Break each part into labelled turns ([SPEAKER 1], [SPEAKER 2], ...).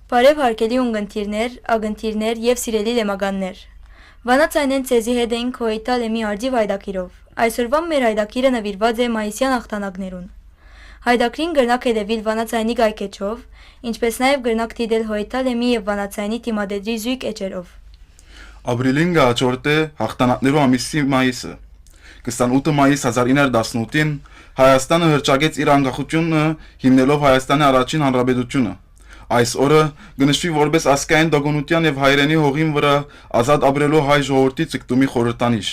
[SPEAKER 1] Բարև հարգելի ունգընթիրներ, ագընթիրներ եւ սիրելի լեմագաններ։ Վանաձայն են ցեզի հետ ենք հոյտալ եմի արձիվ հայդակիրով։ Այսօրվա մեր հայդակիրը նվիրված է մայիսյան աղթանակներուն։ Հայդակրին գրնակ հետևիլ Վանաձայնի գայքեչով, ինչպես նաեւ գրնակ դիտել հոյտալ եմի եւ Վանաձայնի թիմադեդրի զույգ էջերով։
[SPEAKER 2] Ապրիլին գաճորտե հաղթանակներու ամիսի մայիսը 28 մայիս 1918-ին Հայաստանը հռչակեց իր անկախությունը հիմնելով Հայաստանի առաջին հանրապետությունը։ Այս օրը գնշվի որպես ազգային դոգունության եւ հայրենի հողին վրա ազատ ապրելու հայ ժողովրդի ցկտումի խորհրդանիշ։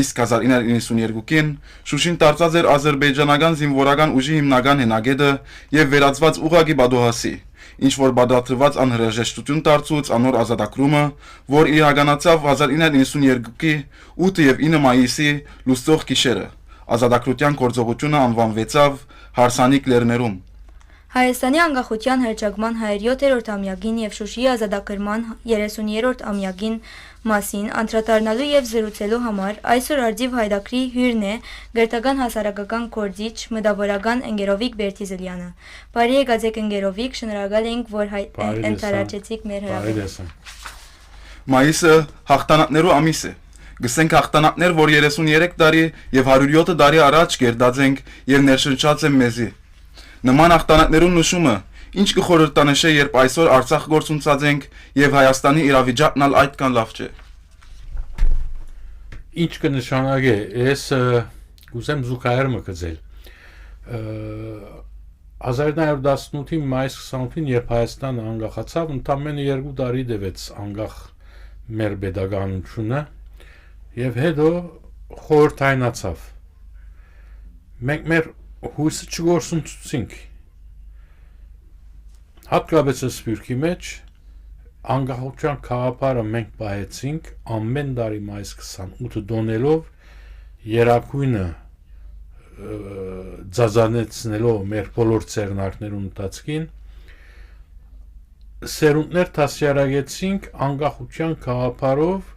[SPEAKER 2] Իսկ 1992-ին Շուշին դարձած էր ադրբեջանական զինվորական ուժի հիմնական հնագետը եւ վերածված ուղագի բադոհասի, ինչ որ բادرացված անհրաժեշտություն դարձուց անոր ազատագրումը, որ իրականացավ 1992-ի 8 եւ 9 մայիսի լուսող գիշերը։ Ազատագրության գործողությունը անվանվեցավ Հարսանիք լեռներում։
[SPEAKER 1] Հայաստանի անկախության հռչակման 107-րդ ամյակին եւ Շուշիի ազատագրման 30-րդ ամյակին մասին անդրադառնալու եւ զրուցելու համար այսօր արձիվ հայդակրի հյուրն է գրթական հասարակական գործիչ մտավորական Ընկերովիկ Բերթիզելյանը։ Բարի եկացեք Ընկերովիկ, շնորհակալ ենք, որ ընթարաճեցիք մեր հրավերին։
[SPEAKER 2] Մայիսը հաղթանակներու ամիս է։ Գսենք հաղթանակներ, որ 33 տարի եւ 107 տարի առաջ կերտած ենք եւ ներշնչած են մեզի։ Նման հաղթանակներուն նշումը ինչ կխորհրդանշե, երբ այսօր Արցախ գործունեած ենք եւ Հայաստանի իրավիճակն ալ այդքան լավ չէ։
[SPEAKER 3] Ինչ կնշանակե, ես կուզեմ զուգահեռ մկցել։ 1918-ի մայիս 28-ին, երբ Հայաստանը անկախացավ, ընդամենը 2 տարի տևեց անկախ մեր pedagoganությունը եւ հետո խորհրդայնացավ։ Մենք մեր հույսը չգործունեցինք։ Հատկապես Սփյուռքի մեջ անկախության գաղափարը մենք պահեցինք ամեն տարի մայիս 28-ը դոնելով երակույնը ձազանեցնելով մեր բոլոր ցերնակներուն ընթացքին սերունդներ դասյարակեցինք անկախության գաղափարով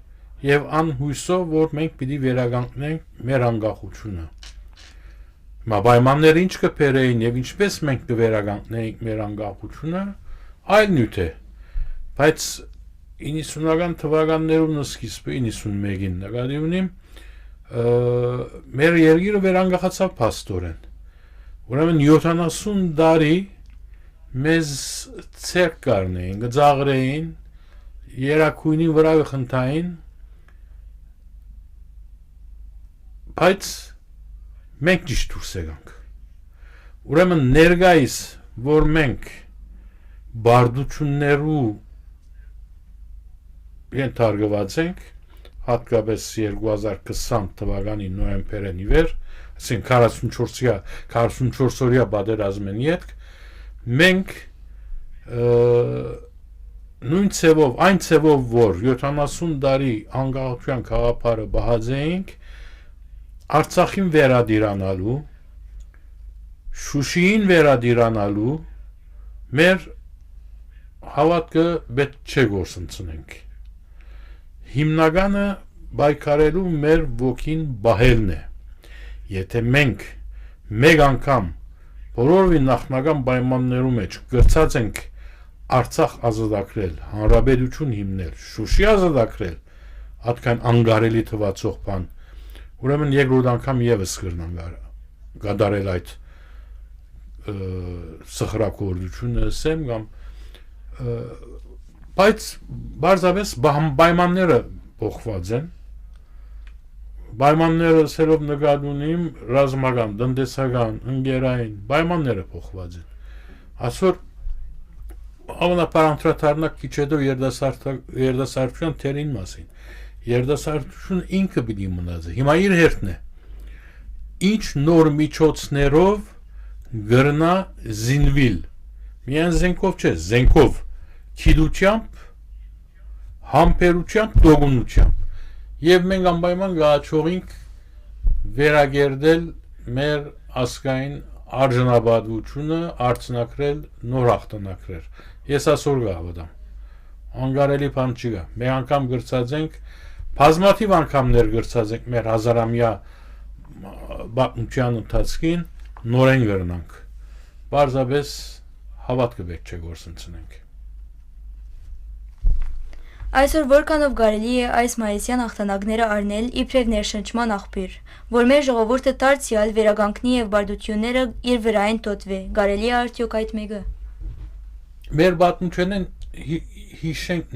[SPEAKER 3] եւ անհույսով, որ մենք պիտի վերականգնենք մեր անկախությունը։ Պայմանները ինչ կբերեին եւ ինչպես մենք կվերականգնեինք մեր անկախությունը, այլ նյութ է։ Բայց 90-ական թվականներուն սկիզբը 91-ին նկատի ունիմ, մեր երկիրը վերանկախացավ փաստորեն։ Ուրեմն 70 տարի մեզ ցերկ կառնեին, գծաղրեին, երակույնի վրա խնդային, բայց մենք ճիշտ դուրս եկանք։ Ուրեմն ներկայիս, որ մենք բարդություններու ենթարկված ենք, հատկապես 2020 թվականի նոյեմբերին ի վեր, այսինքն 44 օրյա պատերազմեն ետք, մենք նույն ցևով, այն ցևով, որ 70 տարի անկախության գաղափարը բահաձեինք, Արցախին վերադիրանալու, Շուշիին վերադիրանալու մեր հավատքը պետք չէ գործընծնենք։ Հիմնականը բայկարելու մեր ոգին բահելն է։ Եթե մենք մեկ անգամ բոլորովին նախնական պայմաններու մեջ գրծած ենք Արցախ ազատագրել, հանրապետություն հիմնել, Շուշի ազատագրել, այդքան անգարելի թվացող բան, ուրեմն երկրորդ անգամ եւս կգրնան գադարել այդ սխրագործությունը ասեմ կամ բայց բարձրապես պայմանները փոխված են պայմանները սերով նկատի ունիմ ռազմական, տնտեսական, ընկերային պայմանները փոխված են այսօր հավանաբար անդրադառնանք քիչ հետո երիտասարդության թերին մասին երիտասարդությունը ինքը պիտի մնացի հիմա իր հերթն է ինչ նոր միջոցներով գրնա զինվիլ միայն զենքով չէ զենքով քիդությամբ համբերությամբ դողունությամբ եւ մենք անպայման գաչողինք վերագերդել մեր ազգային արժանապատվությունը արցնակրել նոր հաղթանակներ ես այսօր գավադամ անգարելի բան չի գա մենք անգամ գրծած ենք բազմաթիվ անգամներ գրծած ենք մեր հազարամյա պատմության ընթացքին նորեն գրնանք պարզապես հավատքը պետք չէ գործընծնենք
[SPEAKER 1] Այսօր որքանով կարելի է այս մայիսյան հաղթանակները առնել իբրև ներշնչման աղբյուր, որ մեր ժողովուրդը դարձյալ վերականգնի եւ բարդությունները իր վրային տոտվի, կարելի է արդյոք այդ մեկը։
[SPEAKER 3] Մեր պատմությունն հիշենք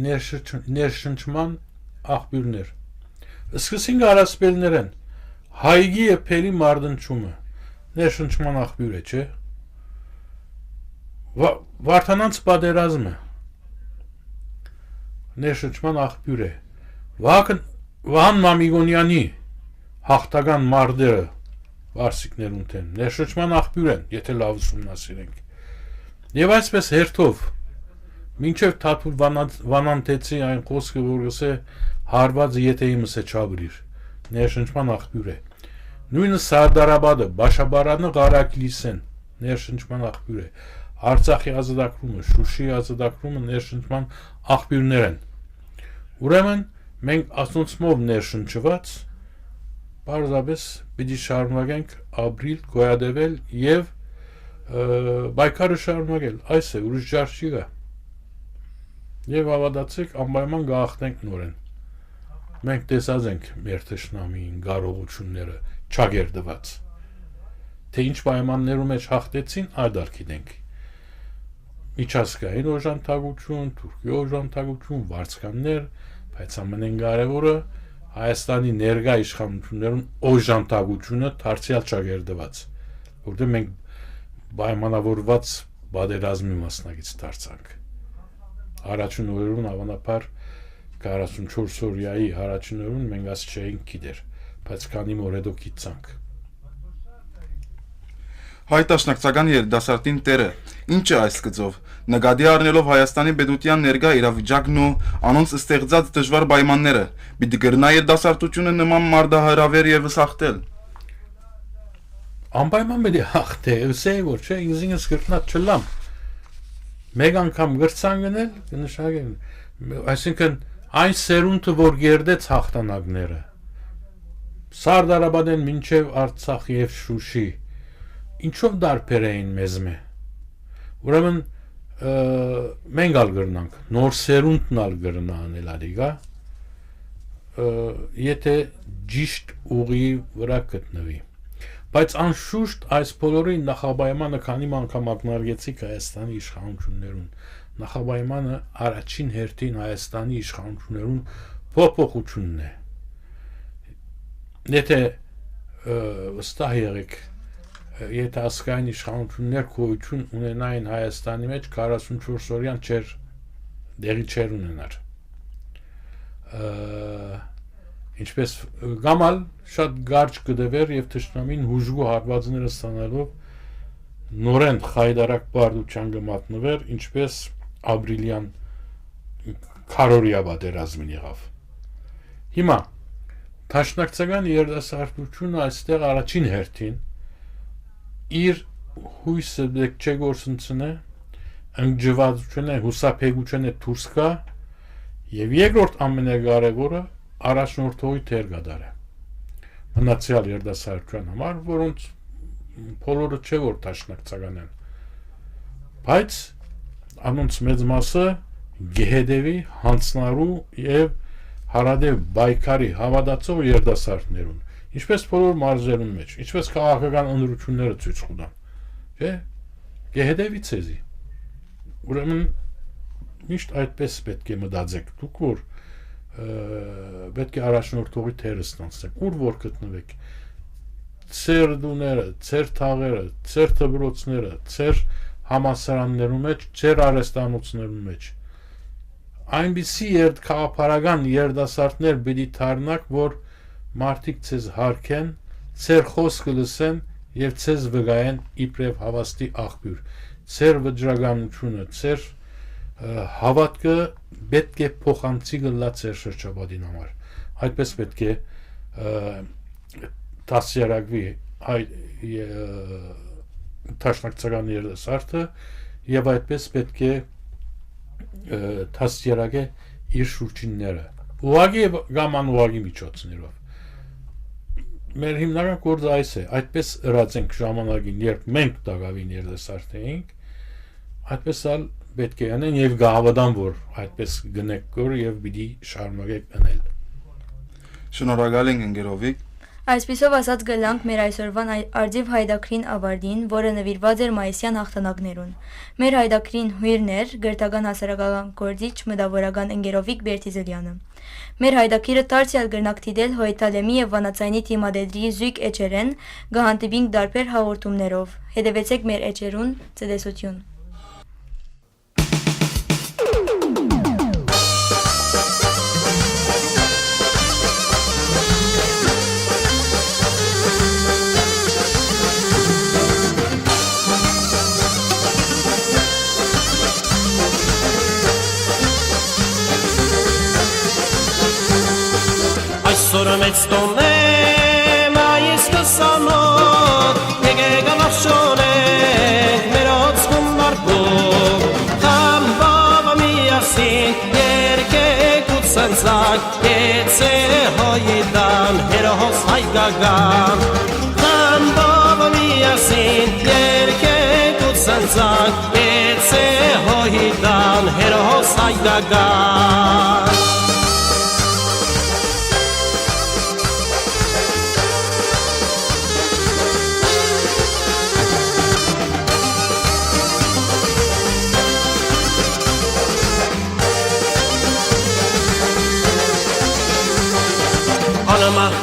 [SPEAKER 3] ներշնչման աղբյուրներ։ Սկսենք առասպելներեն հայգի եւ փերի մարդնչումը ներշնչման աղբյուր է, չէ՞։ Վարդանանց պատերազմը ներշնչման աղբյուր է։ Վահան Մամիկոնյանի հաղթական մարդերը վարսիկներուն թեմ ներշնչման աղբյուր են, եթե լավ ուսումնասիրենք։ Եվ այսպես հերթով մինչև Թաթուլ Վանանթեցի այն խոսքը, որ գսե հարվածը եթե իմս է չաբրիր, ներշնչման աղբյուր է։ Նույնը Սարդարաբադը, Բաշաբարանը, Ղարաքլիսեն ներշնչման աղբյուր է։ Արցախի ազատագրումը, Շուշիի ազատագրումը ներշնչման աղբյուրներ են։ Ուրեմն մենք ասոնցմով ներշնչված պարզապես պիտի շարունակենք ապրիլ, գոյատևել եւ բայկարը շարունակել, այս է, ուրիշ ջար չի գա։ Եվ հավատացեք, անպայման գաղտնենք նորեն։ Մենք տեսած ենք մեր թշնամիին կարողությունները չագերդված։ Թե ինչ պայմաններում մեջ հաղթեցին, այդ արգինենք։ Միջազգային օժանդակություն, Թուրքիո օժանդակություն, վարձկաններ, բայց ամենակարևորը Հայաստանի ներկա իշխանություններուն օժանդակությունը դարձյալ չագերդված, որտեղ մենք պայմանավորված պատերազմի մասնակից դարձանք։ Առաջին օրերուն հավանաբար 44 օրյայի առաջին օրերուն մենք աս չէինք գիտեր, բայց քանի օր հետո գիտցանք։
[SPEAKER 2] Հայ դաշնակցական երիտասարդին տերը ինչ է այս գծով, նկատի առնելով Հայաստանի պետության ներկա իրավիճակն ու անոնց ստեղծած դժվար պայմանները, պիտի կրնա երիտասարդությունը նման մարդահրավեր եւս հաղթել։
[SPEAKER 3] Անպայման պետք է հաղթել, ուսե որ չէ, ինձ կրկնած չլամ։ Մեկ անգամ գրցան գնել, կնշանակեն, այսինքն այն սերունդը, որ գերդեց հաղթանակները։ Սարդարաբադեն մինչև Արցախ եւ Շուշի, ինչով դարբեր էին մեզ մե։ Ուրեմն մենք ալ գրնանք, նոր սերունդն ալ գրնա անել ալիգա, եթե ճիշտ ուղի վրա գտնվի։ Բայց անշուշտ այս բոլորի նախապայմանը քանի անգամ ակնարկեցիք Հայաստանի իշխանություններուն, նախապայմանը առաջին հերթին Հայաստանի իշխանություններուն փոփոխությունն է։ Եթե վստահ եղեք, եթե ասկային իշխանություններ գոյություն ունենային Հայաստանի մեջ 44 օրյան դեղի չեր ունենար։ Ինչպես գամալ շատ գարջ կդվեր եւ թշնամին հուժգու հարվածները ստանալով նորեն խայդարակ բարդության կմատնվեր, ինչպես ապրիլյան քարորիա պատերազմին եղավ։ Հիմա Դաշնակցական երիտասարդությունը այստեղ առաջին հերթին իր հույսը դեք չէ գործընծնե, ընջվածությունը, հուսափեգությունը դուրս գա եւ երկրորդ ամենակարևորը առաջնորդողի թեր գդարը։ Մնացյալ երիտասարդության համար, որոնց բոլորը չէ որ դաշնակցական են, բայց անոնց մեծ մասը գեհդեվի հանցնարու եւ հարադեւ բայկարի հավատացող երիտասարդներուն, ինչպես բոլոր մարզերուն մեջ, ինչպես քաղաքական ընդրությունները ցույց կտան, չէ՞։ Գեհդեվի ցեզի։ Ուրեմն միշտ այդպես պետք է մտածեք, դուք որ պետք է առաջնորդողի թերը ստանցնեք, ուր որ գտնվեք, ծեր դուները, ծեր թաղերը, ծեր դպրոցները, ծեր համալսարաններում մեջ, ծեր արհեստանոցներում մեջ, այնպիսի քաղաքական երիտասարդներ պիտի դառնաք, որ մարդիկ ցեզ հարգեն, ծեր խոսքը լսեն եւ ցեզ վկայեն իբրև հավաստի աղբյուր, ծեր վճռականությունը, ծեր հավատքը պետք է փոխանցի գլա ծեր շրջապատին համար։ Այդպես պետք է դասյարակվի դաշնակցական երիտասարդը եւ այդպես պետք է դասյարակե իր շուրջինները։ Ուղղակի եւ կամ անուղղակի միջոցներով։ Մեր հիմնական գործը այս է, այդպես ըրացենք ժամանակին, երբ մենք դակավին երիտասարդ էինք, այդպես ալ պետք է անեն եւ գահավադան որ այդպես գնեք կոր եւ պիտի շարունակեք անել։
[SPEAKER 2] Շնորհակալ ենք ընկերովիկ։
[SPEAKER 1] Այսպիսով ասած գլանք մեր այսօրվան արձիվ հայդակրին ավարդին, որը նվիրված էր մայիսյան հաղթանակներուն։ Մեր հայդակրին հյուրն էր գրթական հասարակական գործիչ մտավորական ընկերովիկ Բերտիզելյանը։ Մեր հայդակիրը դարձյալ գրնակ դիտել հոյթալեմի եւ վանացայնի թիմադեդրի զույգ էջերեն, գահանտիվինք դարբեր հաղորդումներով։ Հետևեցեք մեր էջերուն, ցտեսություն։
[SPEAKER 4] Այսօր մեծ տոն է մայիս 28 եկեք ավաշոնենք մեր օծքում նարդում խամբավը միասին երկեք ու ցնցակ կեցե հոյդան հերոս հայկական խամբավը միասին երկեք ու ցնցակ կեցե հոյդան հերոս հայկական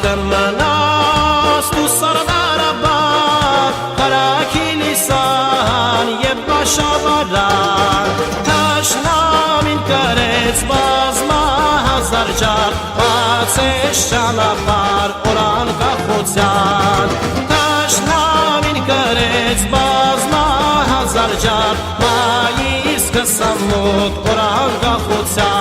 [SPEAKER 4] Անմախտմանաս դու սարդարաբար Կարակիլիսան և բաշավարան Թաշնամին կրեց բազմա հազար ճար Բացես ճանապար օրան կախոցյան Թաշնամին կրեց բազմա հազար ճար Մայիս 28 օրան կախոցյան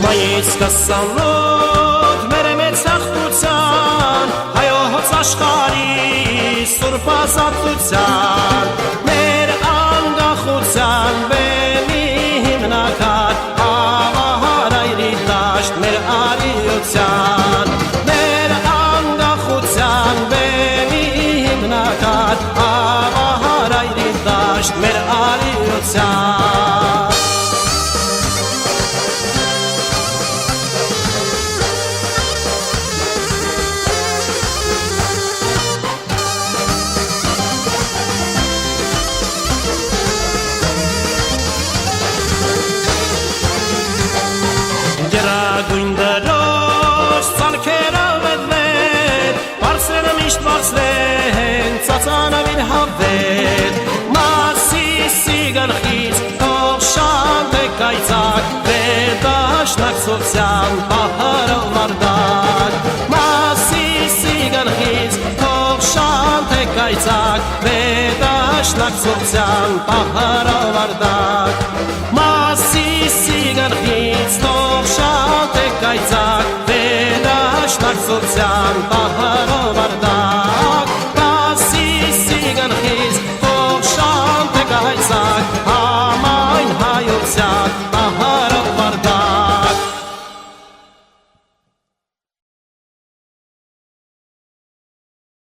[SPEAKER 4] Մայիս 28 մեր մեծ հաղթության հայոց աշխարհի սուրբ ազատության մեր անկախության բեմի հիմնական ավահարայրի դաշտ մեր արիության մեր անկախության բեմի հիմնական ավահարայրի դաշտ մեր արիության Գերագույն դրոշ ծանքերով էդվեր Բարսրենը միշտ բարսրեն ծածանավին հավեր Մասիսի գլխից թող շանտեք կայծակ Վերդաշնակցության պահարով մարդակ Մասիսի գլխից թող շանտեք կայծակ Վերդաշնակցության պահարով մարդակ Մասիսի գլխից թող շատ է կայծակ Վերդաշնակցության